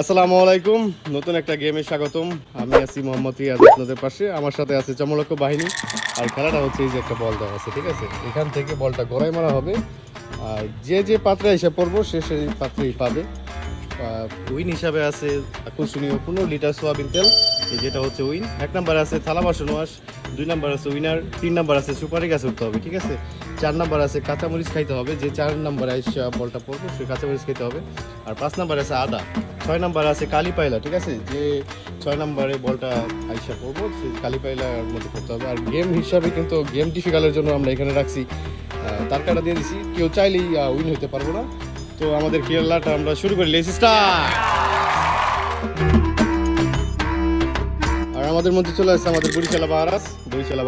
আসসালামু আলাইকুম, নতুন একটা গেমে স্বাগতম। আমি আছি মোহাম্মদ রিয়াজ আপনাদের পাশে। আমার সাথে আছে চমলক্ষ বাহিনী। আর খেলাটা হচ্ছে এই যে একটা বল দেওয়া আছে, ঠিক আছে? এখান থেকে বলটা গড়াই মারা হবে, আর যে যে পাত্রে এসে পড়বো সে সেই পাত্রেই পাবে। উইন হিসাবে আছে আকর্ষণীয় 15 লিটার সোয়াবিন তেল, এই যেটা হচ্ছে উইন। 1 নাম্বার আছে থালা বাসন ওয়াশ, 2 নাম্বার আছে উইনার, 3 নাম্বার আছে সুপারি গাছ উঠতে হবে, ঠিক আছে? 4 নাম্বার আছে কাঁচামরিচ খাইতে হবে, যে 4 নাম্বারে এসে বলটা পড়বো সে কাঁচামরিচ খাইতে হবে। আর 5 নাম্বার আছে আদা। 6 নাম্বার আছে কালি পায়লা, ঠিক আছে? যে 6 নাম্বারে বলটা আইসা পড়বো সে কালি পায়লার মধ্যে করতে হবে। আর গেম হিসাবে কিন্তু গেম ডিফিকাল্টের জন্য আমরা এখানে রাখছি তার কাটা দিয়ে দিছি, কেউ চাইলেই উইন হইতে পারবো না। তো আমাদের খেলাটা আমরা শুরু করি, লেটস স্টার্ট। আর আমাদের মধ্যে চলে আসছে আমাদের বরিশাল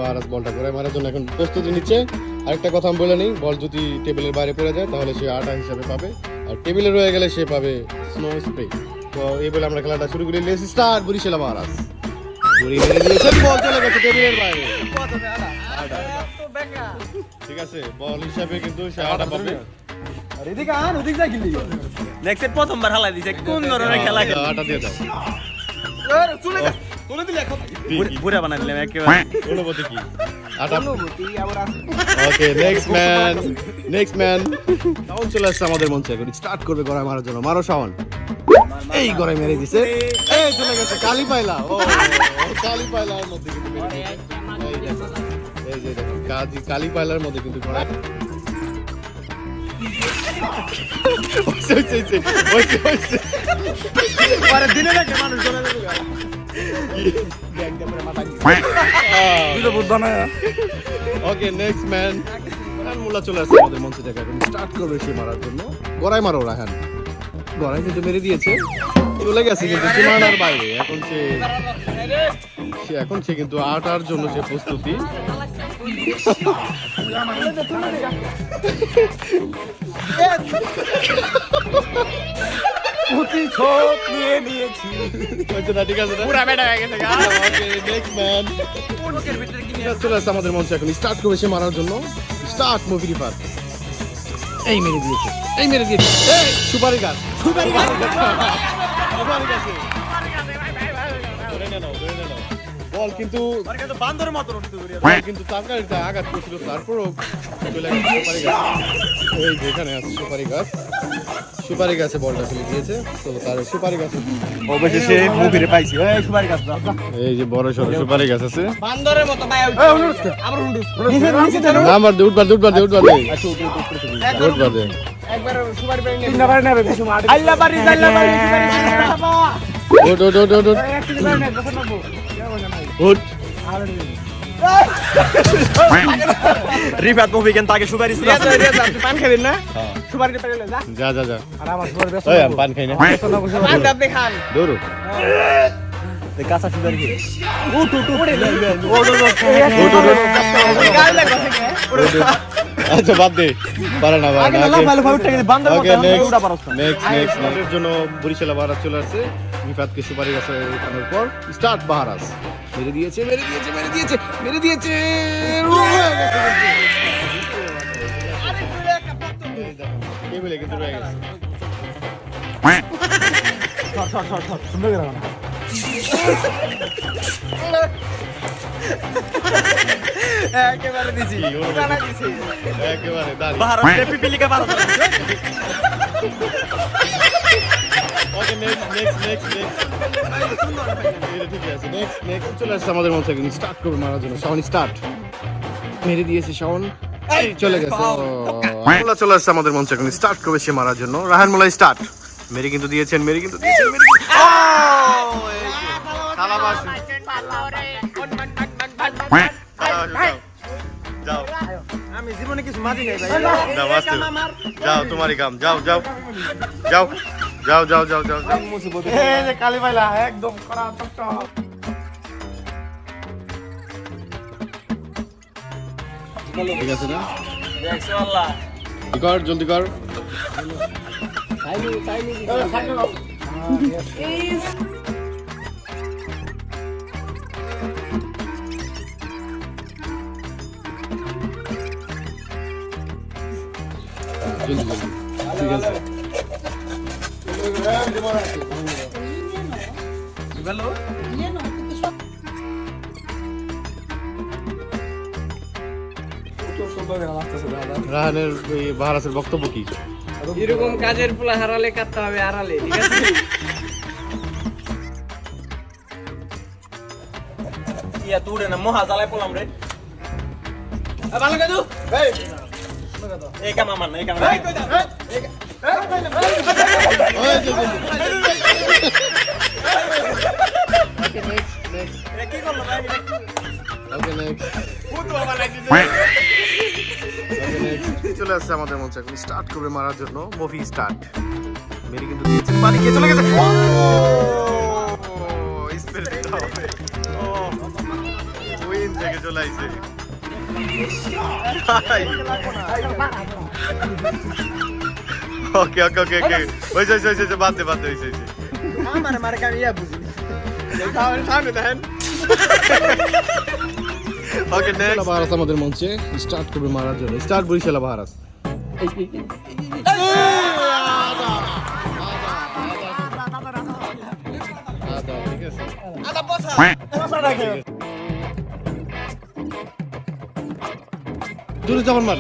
বাহারাস বলটা করে মারার জন্য এখন প্রস্তুতি নিচ্ছে। আরেকটা কথা আমি বলে নিই, বল যদি টেবিলের বাইরে পড়ে যায় তাহলে সে আটা হিসাবে পাবে, আর টেবিলে রয়ে গেলে সে পাবে স্নো স্প্রে। তো এই বলে আমরা খেলাটা শুরু করি, লেটস স্টার্ট। বরিশাল বাহারাস বল চলে গেছে টেবিলের বাইরে, ঠিক আছে? বল হিসাবে কিন্তু সে আটা পাবে। প্রথমবার হালাই দিছে কোন ধরনের খেলা আটা দিয়ে দাও, বুড়া বানাই দিলাম একেবারে। অনুভূতি কি? আটা। ওকে, নেক্সট ম্যান শাওন চলে আসছে আমাদের মঞ্চে, এখন স্টার্ট করবে গড়াই মারার জন্য। মারো শাওন। এই গড়াই মেরে দিছে, এই চলে গেছে কালি পায়লা। ও কালি পায়লার মধ্যে কিন্তু মেরে দিয়েছে। এই যে দেখো কালি পায়লার মধ্যে কিন্তু গড়াই ওকে, নেক্সট ম্যান মুলা চলে আসছে আমাদের মঞ্চে থেকে, এখন স্টার্ট করবে সে মারার জন্য। গড়াই মারো রাহান। গড়াই কিন্তু মেরে দিয়েছে, চলে গেছে কিন্তু সীমানার বাইরে। এখন সে কিন্তু আটার জন্য সে প্রস্তুতি। চলে আসছে আমাদের মঞ্চে, এখন স্টার্ট করবে সে মারার জন্য। Start movie reaper. এই মেরে দিয়েছে, সুপারি গাছ। বল কিন্তু বান্দরের মতো কিন্তু তরকারিতে আঘাত করছিল, তারপরও সুপারি গাছ। এই যে এখানে আছে সুপারি গাছে বলটা ফেলে দিয়েছে। তো তার সুপারি গাছ অবশেষে মুভিরে পাইছি। এই সুপারি গাছ, এই যে বড় সড়ো সুপারি গাছ আছে। বান্দরের মতো ভাই আবার নাম্বার দে, উঠবার দে একবার সুপারি পাই নেবে কিছু মার আল্লাহ বাড়ি উঠ। রিফাত মুভি কেন তাকে সুপারি পান খাবেন না? সুপারি পেলে যা আর আমার সুপারি বেশ আমি পান খাই না, পান আপনি খান দৌড়ো। কাঁচা সুপারি আচ্ছা বাদ দে, পারে না নেক্সট জন্য বরিশাল বাহারাস চলে আসছে। রিফাতকে সুপারি গাছে ওঠানোর পর স্টার্ট বাহারাস। মেরে দিয়েছে টেবিলে কিন্তু রয়ে গেছে। একেবারে দিছি একেবারে দাঁড়ি। বাহার পিপিলিকা বারো ওকে, নেক্সট ঠিক আছে। নেক্সট চলে আসছে আমাদের মধ্যে, কিন্তু স্টার্ট করবে মারার জন্য। শাওন স্টার্ট। মেরে দিয়েছে শাওন, চলে গেছে। মুলা চলে আসছে আমাদের মঞ্চে, এখন স্টার্ট করবে সে মারার জন্য। রাহান মুলা স্টার্ট। মেরে কিন্তু দিয়েছেন যাও আমি জীবনে কিছু মাঝি নাই ভাই। যাও তোমারই কাম, যাও এই যে কালি পাইলা একদম করা টক ঠিক আছে না? দেখছো আল্লাহ জলদি কর। জলদি ঠিক আছে। ভালো রাহানের ওই বাহারাসের বক্তব্য কি? এরকম কাজের পোলা হারালে কাটতে হবে আড়ালে, ঠিক আছে? ইয়া তুই না মহা জ্বালায় পড়লাম রে। ভালো কাজু এই কাম আমার না, এই কাম ওই যে, Okay, next. এটা কি করলো ভাই? Okay, next. ফুটু বাবা লাগছে। Okay, next. চলে আসছে আমাদের মঞ্চে, এখন স্টার্ট করবে মারার জন্য। Movie start. মেরি কিন্তু দিয়েছে, পানি গিয়ে চলে গেছে। স্পেল দিতে হবে। উইন থেকে চলে আইছে। ওকে হইছে বাদ দে হইছে আমার মার কাম ইয়া বুঝি সামনে দেখেন। ওকে নেক্সট বাহারাস আমাদের মঞ্চে স্টার্ট করবে মারার জন্য। স্টার্ট বরিশাল বাহারাস। ঠিক আছে আদা পছা রাখে দূরে চাবন মার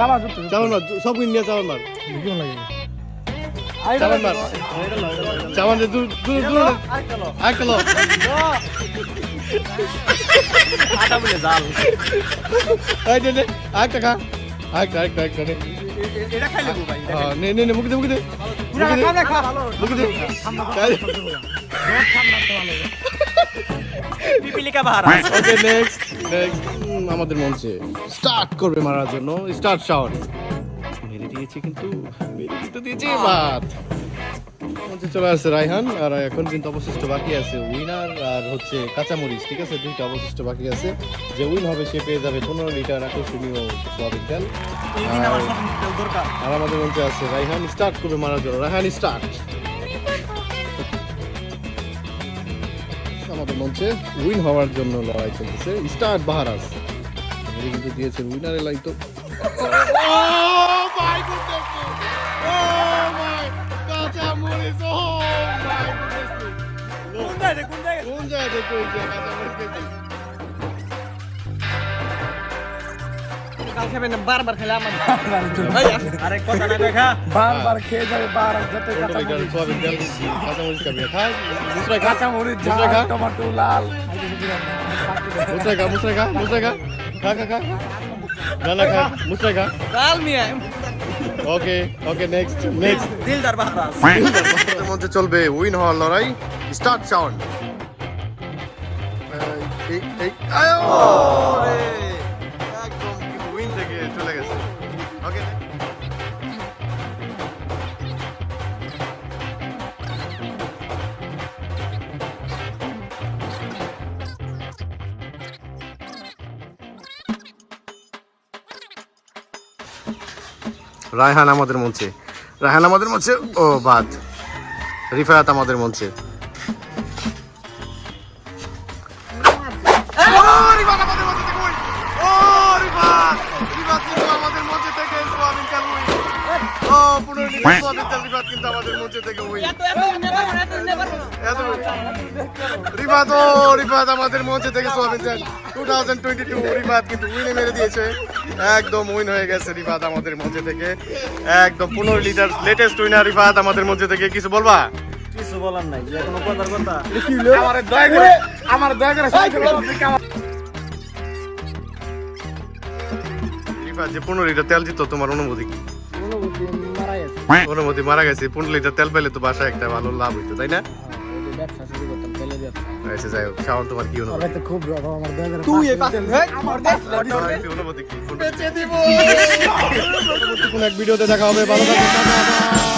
সব নিয়ে চাবন মার চাবন দে দূর আরেকটা লো আদা বলে জাল এই দে আরেকটা খা আরেকটা নে এটা খাইলে গো ভাই হ্যাঁ নে মুখ দে পুরা খাম না খা ভালো মুখ দে পিপিলিকা বাহারা। ওকে নেক্সট আমাদের মঞ্চে স্টার্ট করবে মারার জন্য। স্টার্ট শাওন মেরে দিয়েছে কিন্তু দিয়েছে বাদ। মঞ্চে চলে আসছে রায়হান, আর এখন কিন্তু অবশিষ্ট বাকি আছে উইনার আর হচ্ছে কাঁচামরিচ। ঠিক আছে, দুইটা অবশিষ্ট বাকি আছে। যে উইন হবে সে পেয়ে যাবে 15 লিটার আকর্ষণীয় সোয়াবিন তেল। আর আমাদের মঞ্চে আছে রায়হান, স্টার্ট করবে মারার জন্য। রায়হান স্টার্ট। আমাদের মঞ্চে উইন হওয়ার জন্য লড়াই চলতেছে। স্টার্ট বাহারাস কিন্তু দিয়েছে উইনারের লাইন তো কোন জায়গায় দেখো কাল খাবে না, বারবার খেলে আমার আরে কথা না দেখা বারবার খেয়ে যাবে। বারবার যত কাঁচামরিচ ঝাল টমেটো লাল লাল মিয়া ওকে নেক্সট দিলদার বাহারা মধ্যে চলবে উইন হওয়ার লড়াই। Start sound. একদম উইন থেকে চলে গেছে। ওকে রায়হান আমাদের মঞ্চে ও বাদ। রিফায়াত আমাদের মঞ্চে। রিফাত আমাদের মঞ্চে থেকে সোয়াবিন তেল 2022 রিফাত কিন্তু উইনে মেরে দিয়েছে। একদম উইন হয়ে গেছে রিফাত আমাদের মঞ্চে থেকে। একদম 15 লিটার লেটেস্ট উইনার রিফাত আমাদের মঞ্চে থেকে। কিছু বলবা? কিছু বলার নাই, যে কোনো কথার কথা। আমার দয়া করে রিফাত যে 15 লিটার তেল জিত, তোমার অনুভূতি কি? অনুভূতি মারা গেছে। 15 লিটার তেল পেলে তো বাসায় একটা ভালো লাভ হইতো, তাই না? যাই হোক, শাওন তোমার কি অনুভূতি? খুব তুই অনুভূতি কি? কোন এক ভিডিওতে দেখা হবে। ভালো থাকবেন।